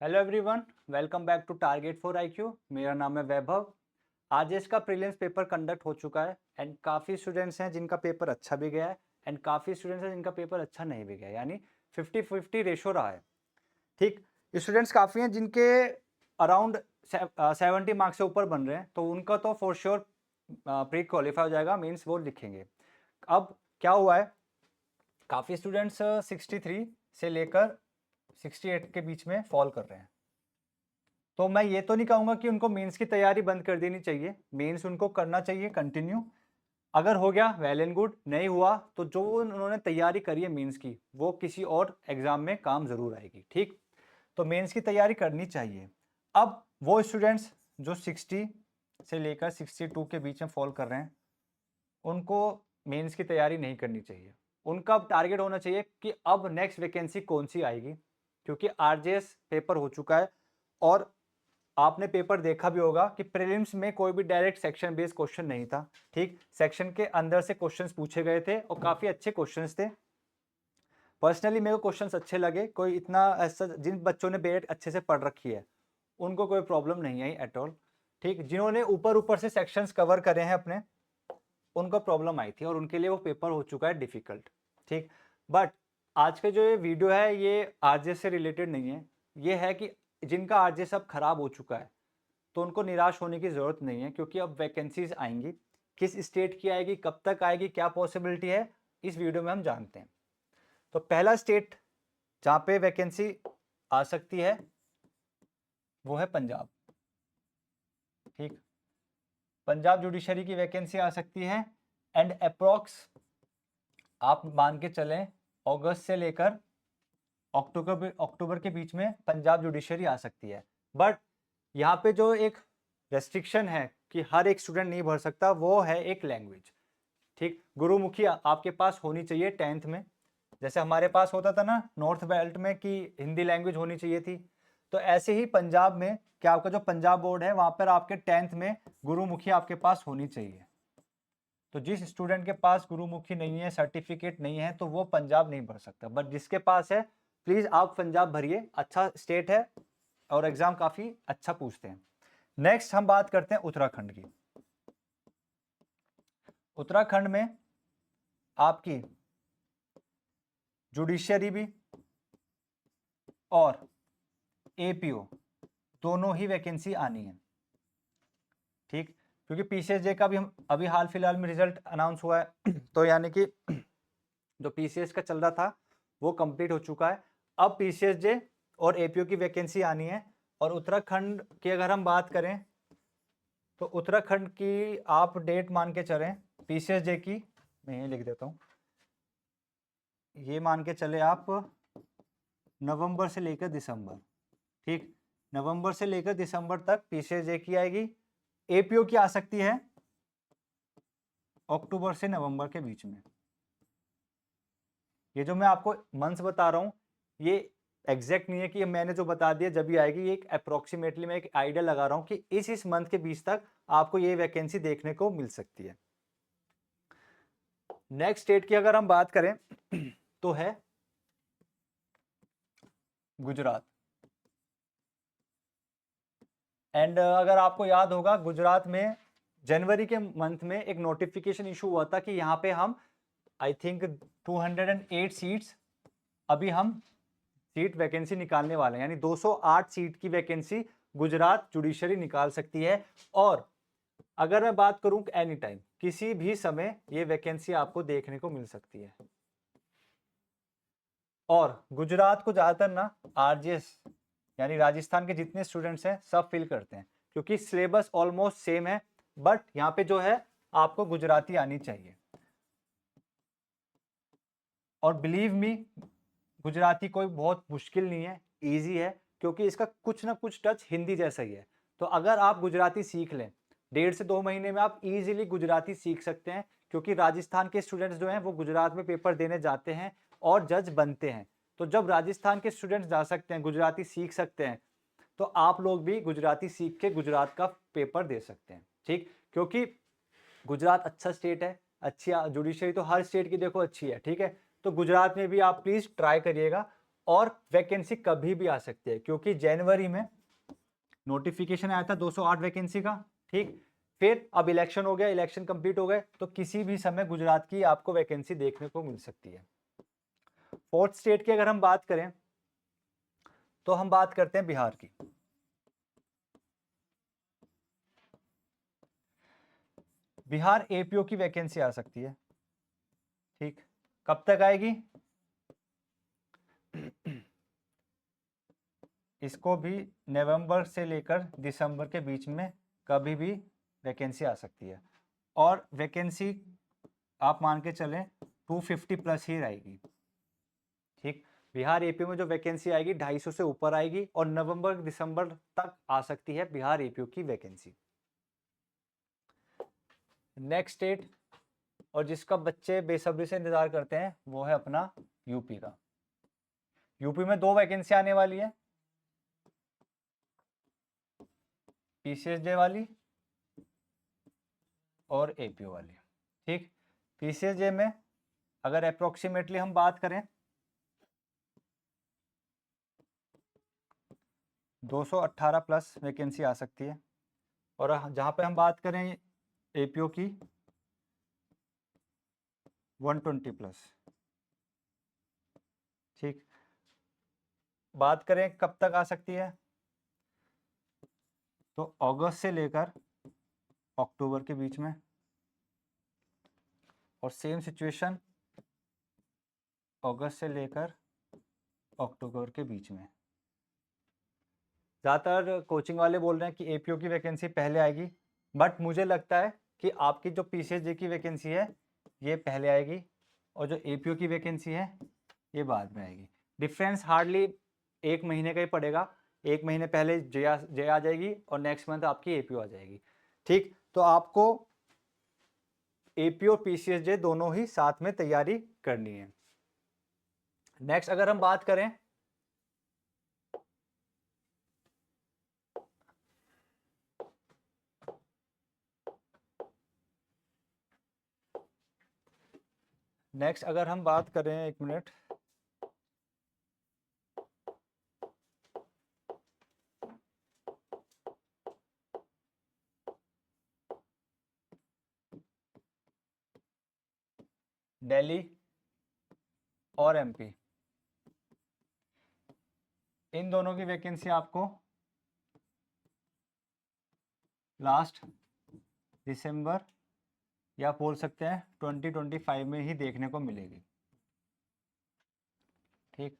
Hello everyone, welcome back to target for IQ. मेरा नाम है वैभव। आज इसका प्रीलिम्स पेपर कंडक्ट हो चुका है एंड काफ़ी स्टूडेंट्स हैं जिनका पेपर अच्छा भी गया है एंड काफ़ी स्टूडेंट्स हैं जिनका पेपर अच्छा नहीं भी गया, यानी 50-50 रेशो रहा है। ठीक, स्टूडेंट्स काफ़ी हैं जिनके अराउंड 70 मार्क्स से ऊपर बन रहे हैं, तो उनका तो फॉर श्योर प्री क्वालिफाई हो जाएगा, मीन्स वो लिखेंगे। अब क्या हुआ है, काफ़ी स्टूडेंट्स 63 से लेकर 68 के बीच में फॉल कर रहे हैं। तो मैं ये तो नहीं कहूँगा कि उनको मेंस की तैयारी बंद कर देनी चाहिए, मेंस उनको करना चाहिए कंटिन्यू। अगर हो गया वेल एंड गुड, नहीं हुआ तो जो उन्होंने तैयारी करी है मेंस की, वो किसी और एग्जाम में काम जरूर आएगी। ठीक, तो मेंस की तैयारी करनी चाहिए। अब वो स्टूडेंट्स जो 60 से लेकर 62 के बीच में फॉल कर रहे हैं, उनको मेंस की तैयारी नहीं करनी चाहिए। उनका टारगेट होना चाहिए कि अब नेक्स्ट वैकेंसी कौन सी आएगी, क्योंकि आरजेएस पेपर हो चुका है और आपने पेपर देखा भी होगा कि प्रीलिम्स में कोई भी डायरेक्ट सेक्शन बेस्ड क्वेश्चन नहीं था। ठीक, सेक्शन के अंदर से क्वेश्चंस पूछे गए थे और काफी अच्छे क्वेश्चंस थे। पर्सनली मेरे को क्वेश्चंस अच्छे लगे, कोई इतना ऐसा, जिन बच्चों ने बेट अच्छे से पढ़ रखी है उनको कोई प्रॉब्लम नहीं आई एट ऑल। ठीक, जिन्होंने ऊपर ऊपर से सेक्शंस कवर करे हैं अपने, उनको प्रॉब्लम आई थी और उनके लिए वो पेपर हो चुका है डिफिकल्ट। ठीक, बट आज का जो ये वीडियो है ये आरजेएस से रिलेटेड नहीं है। ये है कि जिनका आरजेएस अब खराब हो चुका है तो उनको निराश होने की ज़रूरत नहीं है, क्योंकि अब वैकेंसीज आएंगी। किस स्टेट की आएगी, कब तक आएगी, क्या पॉसिबिलिटी है, इस वीडियो में हम जानते हैं। तो पहला स्टेट जहाँ पे वैकेंसी आ सकती है वो है पंजाब। ठीक, पंजाब जुडिशरी की वैकेंसी आ सकती है एंड अप्रॉक्स आप मान के चलें अगस्त से लेकर अक्टूबर के बीच में पंजाब जुडिशरी आ सकती है। बट यहाँ पे जो एक रेस्ट्रिक्शन है कि हर एक स्टूडेंट नहीं भर सकता, वो है एक लैंग्वेज। ठीक, गुरुमुखी आपके पास होनी चाहिए 10th में, जैसे हमारे पास होता था ना नॉर्थ बेल्ट में कि हिंदी लैंग्वेज होनी चाहिए थी। तो ऐसे ही पंजाब में क्या आपका जो पंजाब बोर्ड है वहां पर आपके 10th में गुरुमुखी आपके पास होनी चाहिए। तो जिस स्टूडेंट के पास गुरुमुखी नहीं है, सर्टिफिकेट नहीं है, तो वो पंजाब नहीं भर सकता। बट जिसके पास है, प्लीज आप पंजाब भरिए, अच्छा स्टेट है और एग्जाम काफी अच्छा पूछते हैं। नेक्स्ट हम बात करते हैं उत्तराखंड की। उत्तराखंड में आपकी जुडिशरी भी और एपीओ दोनों ही वैकेंसी आनी है। ठीक, क्योंकि पीसीएसजे का भी हम अभी हाल फिलहाल में रिजल्ट अनाउंस हुआ है तो यानी कि जो पीसीएस का चल रहा था वो कंप्लीट हो चुका है। अब पीसीएसजे और एपीओ की वैकेंसी आनी है। और उत्तराखंड की अगर हम बात करें तो उत्तराखंड की आप डेट मान के चलें पीसीएसजे की, मैं ये लिख देता हूँ, ये मान के चले आप नवंबर से लेकर दिसंबर। ठीक, नवंबर से लेकर दिसंबर तक पीसीएसजे की आएगी। एपीओ की आ सकती है अक्टूबर से नवंबर के बीच में। ये जो मैं आपको मंथ्स बता रहा हूँ ये एग्जैक्ट नहीं है कि मैंने जो बता दिया जब भी आएगी, ये एक अप्रोक्सीमेटली मैं एक आइडिया लगा रहा हूँ कि इस मंथ के बीच तक आपको ये वैकेंसी देखने को मिल सकती है। नेक्स्ट स्टेट की अगर हम बात करें तो है गुजरात। एंड अगर आपको याद होगा गुजरात में जनवरी के मंथ में एक नोटिफिकेशन इशू हुआ था कि यहाँ पे हम आई थिंक 208 सीट्स अभी हम सीट वैकेंसी निकालने वाले हैं, यानी 208 सीट की वैकेंसी गुजरात जुडिशरी निकाल सकती है। और अगर मैं बात करूं एनी टाइम, किसी भी समय ये वैकेंसी आपको देखने को मिल सकती है। और गुजरात को ज्यादातर ना आरजेएस यानी राजस्थान के जितने स्टूडेंट्स हैं सब फिल करते हैं, क्योंकि सिलेबस ऑलमोस्ट सेम है। बट यहाँ पे जो है आपको गुजराती आनी चाहिए। और बिलीव मी, गुजराती कोई बहुत मुश्किल नहीं है, इजी है, क्योंकि इसका कुछ ना कुछ टच हिंदी जैसा ही है। तो अगर आप गुजराती सीख लें 1.5 से 2 महीने में आप इजीली गुजराती सीख सकते हैं, क्योंकि राजस्थान के स्टूडेंट्स जो हैं वो गुजरात में पेपर देने जाते हैं और जज बनते हैं। तो जब राजस्थान के स्टूडेंट्स जा सकते हैं, गुजराती सीख सकते हैं, तो आप लोग भी गुजराती सीख के गुजरात का पेपर दे सकते हैं। ठीक, क्योंकि गुजरात अच्छा स्टेट है, अच्छी जुडिशरी तो हर स्टेट की देखो अच्छी है। ठीक है, तो गुजरात में भी आप प्लीज ट्राई करिएगा और वैकेंसी कभी भी आ सकती है, क्योंकि जनवरी में नोटिफिकेशन आया था 208 वैकेंसी का, ठीक। फिर अब इलेक्शन हो गया, इलेक्शन कंप्लीट हो गए, तो किसी भी समय गुजरात की आपको वैकेंसी देखने को मिल सकती है। फोर्थ स्टेट की अगर हम बात करें तो हम बात करते हैं बिहार की। बिहार एपीओ की वैकेंसी आ सकती है, ठीक। कब तक आएगी? इसको भी नवंबर से लेकर दिसंबर के बीच में कभी भी वैकेंसी आ सकती है, और वैकेंसी आप मान के चलें 250 प्लस ही रहेगी, ठीक। बिहार एपीओ में जो वैकेंसी आएगी 250 से ऊपर आएगी, और नवंबर दिसंबर तक आ सकती है बिहार एपीओ की वैकेंसी। नेक्स्ट स्टेट, और जिसका बच्चे बेसब्री से इंतजार करते हैं, वो है अपना यूपी का। यूपी में 2 वैकेंसी आने वाली है, पीसीएसजे वाली और एपीओ वाली, ठीक। पीसीएसजे में अगर अप्रोक्सीमेटली हम बात करें 218 प्लस वैकेंसी आ सकती है, और जहां पे हम बात करें एपीओ की 120 प्लस, ठीक। बात करें कब तक आ सकती है, तो अगस्त से लेकर अक्टूबर के बीच में, और सेम सिचुएशन अगस्त से लेकर अक्टूबर के बीच में। ज़्यादातर कोचिंग वाले बोल रहे हैं कि एपीओ की वैकेंसी पहले आएगी, बट मुझे लगता है कि आपकी जो पीसीएसजे की वैकेंसी है ये पहले आएगी, और जो एपीओ की वैकेंसी है ये बाद में आएगी। डिफरेंस हार्डली 1 महीने का ही पड़ेगा, 1 महीने पहले जे आ जाएगी और नेक्स्ट मंथ आपकी एपीओ आ जाएगी, ठीक। तो आपको एपीओ पीसीएसजे दोनों ही साथ में तैयारी करनी है। नेक्स्ट अगर हम बात करें एक मिनट, दिल्ली और एमपी, इन दोनों की वैकेंसी आपको लास्ट दिसंबर या बोल सकते हैं 2025 में ही देखने को मिलेगी, ठीक।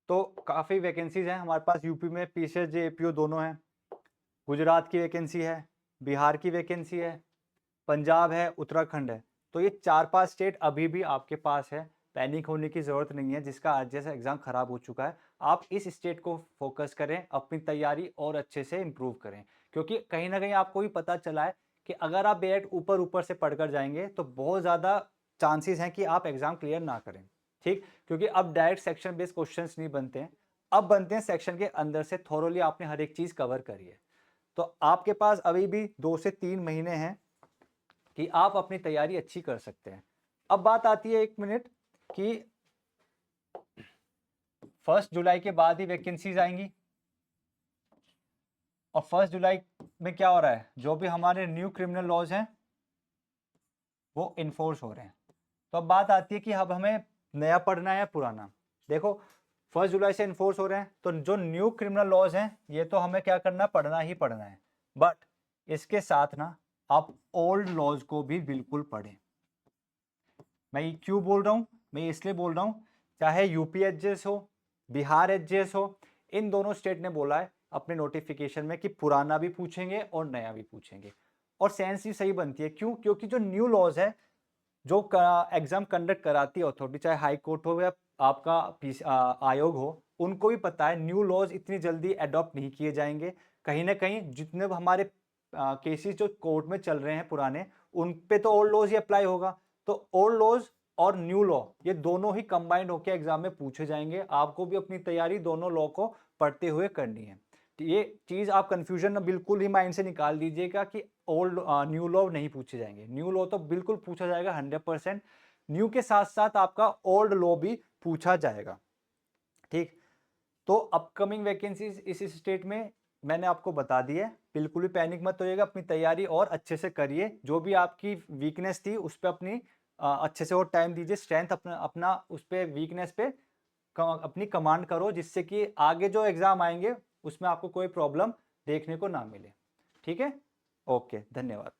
तो काफ़ी वैकेंसीज हैं हमारे पास यूपी में, पीसीएसजे एपीओ दोनों हैं। गुजरात की वैकेंसी है, बिहार की वैकेंसी है, पंजाब है, उत्तराखंड है। तो ये 4-5 स्टेट अभी भी आपके पास है, पैनिक होने की ज़रूरत नहीं है। जिसका आज जैसा एग्ज़ाम ख़राब हो चुका है, आप इस स्टेट को फोकस करें, अपनी तैयारी और अच्छे से इम्प्रूव करें, क्योंकि कहीं ना कहीं आपको भी पता चला है कि अगर आप डायरेक्ट ऊपर ऊपर से पढ़कर जाएंगे तो बहुत ज़्यादा चांसेस हैं कि आप एग्ज़ाम क्लियर ना करें, ठीक। क्योंकि अब डायरेक्ट सेक्शन बेस्ड क्वेश्चंस नहीं बनते हैं, अब बनते हैं सेक्शन के अंदर से थोरोली आपने हर एक चीज़ कवर करी है। तो आपके पास अभी भी 2 से 3 महीने हैं कि आप अपनी तैयारी अच्छी कर सकते हैं। अब बात आती है 1 मिनट कि 1 जुलाई के बाद ही वैकेंसीज आएंगी, और 1 जुलाई में क्या हो रहा है, जो भी हमारे न्यू क्रिमिनल लॉज हैं वो इन्फोर्स हो रहे हैं। तो अब बात आती है कि अब हमें नया पढ़ना है या पुराना। देखो 1 जुलाई से इन्फोर्स हो रहे हैं, तो जो न्यू क्रिमिनल लॉज हैं ये तो हमें क्या करना, पढ़ना ही पढ़ना है, बट इसके साथ ना आप ओल्ड लॉज को भी बिल्कुल पढ़ें। मैं क्यों बोल रहा हूँ, मैं इसलिए बोल रहा हूँ, चाहे यूपी एचजेएस हो, बिहार एचजेएस हो, इन दोनों स्टेट ने बोला है अपने नोटिफिकेशन में कि पुराना भी पूछेंगे और नया भी पूछेंगे, और सेंस भी सही बनती है। क्यों? क्योंकि जो न्यू लॉज है, जो एग्जाम कंडक्ट कराती है अथॉरिटी, चाहे हाई कोर्ट हो या आपका आयोग हो, उनको भी पता है न्यू लॉज इतनी जल्दी अडॉप्ट नहीं किए जाएंगे। कहीं ना कहीं जितने हमारे केसेस जो कोर्ट में चल रहे हैं पुराने, उन पे तो ओल्ड लॉज ही अप्लाई होगा। तो ओल्ड लॉज और न्यू लॉ ये दोनों ही कंबाइंड होकर एग्जाम में पूछे जाएंगे। आपको भी अपनी तैयारी दोनों लॉ को पढ़ते हुए करनी है। तो ये चीज आप कंफ्यूजन बिल्कुल ही माइंड से निकाल दीजिएगा कि ओल्ड न्यू लॉ नहीं पूछे जाएंगे। न्यू लॉ तो बिल्कुल पूछा जाएगा 100%। न्यू के साथ साथ आपका ओल्ड लॉ भी पूछा जाएगा। ठीक। तो अपकमिंग वैकेंसीज इस स्टेट में मैंने आपको बता दी है, बिल्कुल भी पैनिक मत होइएगा, अपनी तैयारी और अच्छे से करिए। जो भी आपकी वीकनेस थी उस पे अपनी अच्छे से और टाइम दीजिए, स्ट्रेंथ अपना अपना उस पे वीकनेस पे अपनी कमांड करो, जिससे कि आगे जो एग्जाम आएंगे उसमें आपको कोई प्रॉब्लम देखने को ना मिले। ठीक है, ओके, धन्यवाद।